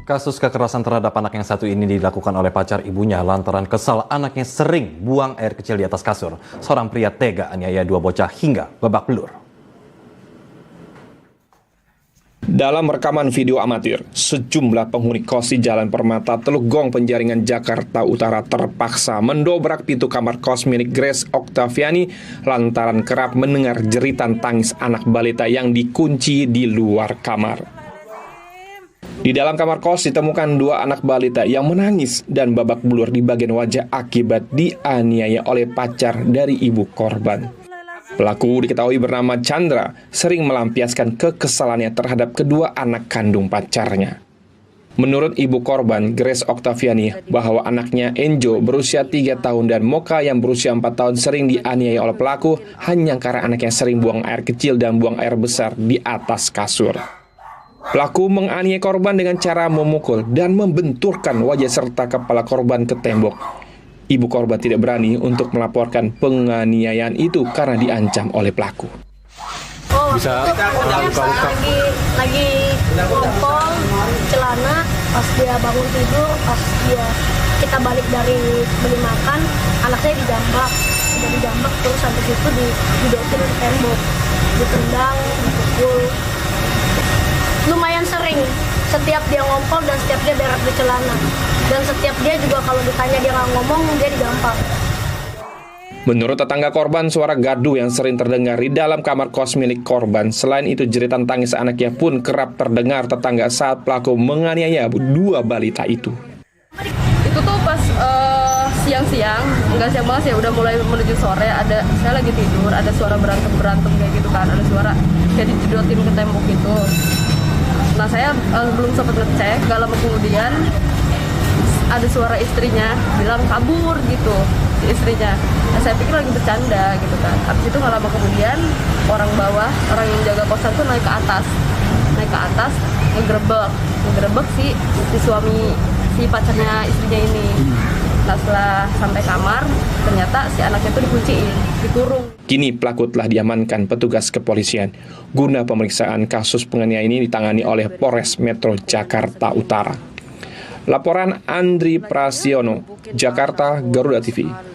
Kasus kekerasan terhadap anak yang satu ini dilakukan oleh pacar ibunya lantaran kesal anaknya sering buang air kecil di atas kasur. Seorang pria tega aniaya dua bocah hingga babak belur. Dalam rekaman video amatir, sejumlah penghuni kos di Jalan Permata, Teluk Gong, Penjaringan, Jakarta Utara terpaksa mendobrak pintu kamar kos milik Grace Octaviani lantaran kerap mendengar jeritan tangis anak balita yang dikunci di luar kamar. Di dalam kamar kos ditemukan dua anak balita yang menangis dan babak belur di bagian wajah akibat dianiaya oleh pacar dari ibu korban. Pelaku diketahui bernama Chandra, sering melampiaskan kekesalannya terhadap kedua anak kandung pacarnya. Menurut ibu korban, Grace Octaviani, bahwa anaknya Enjo berusia 3 tahun dan Moka yang berusia 4 tahun sering dianiaya oleh pelaku hanya karena anaknya sering buang air kecil dan buang air besar di atas kasur. Pelaku menganiaya korban dengan cara memukul dan membenturkan wajah serta kepala korban ke tembok. Ibu korban tidak berani untuk melaporkan penganiayaan itu karena diancam oleh pelaku. Bisa lagi ngepol celana pas dia bangun tidur, pas kita balik dari beli makan, anak saya dijambak terus sampai situ didotin ke tembok, ditendang, dipukul. Lumayan sering, setiap dia ngompol dan setiap dia berak di celana. Dan setiap dia juga kalau ditanya dia nggak ngomong, dia digampar. Menurut tetangga korban, suara gaduh yang sering terdengar di dalam kamar kos milik korban. Selain itu, jeritan tangis anaknya pun kerap terdengar tetangga saat pelaku menganiaya dua balita itu. Itu tuh pas siang-siang, enggak siang banget sih, udah mulai menuju sore, saya lagi tidur, ada suara berantem kayak gitu kan, ada suara kayak dijedotin ke tembok gitu. Nah saya belum sempat ngecek, gak lama kemudian ada suara istrinya bilang kabur gitu, si istrinya. Nah, saya pikir lagi bercanda gitu kan. Habis itu gak lama kemudian orang bawah, orang yang jaga kosan tuh naik ke atas, ngegerebek si suami, si pacarnya istrinya ini. Nah setelah sampai kamar, ternyata si anaknya tuh dikunciin, dikurung. Kini pelaku telah diamankan petugas kepolisian. Guna pemeriksaan kasus penganiayaan ini ditangani oleh Polres Metro Jakarta Utara. Laporan Andri Prasiono, Jakarta, Garuda TV.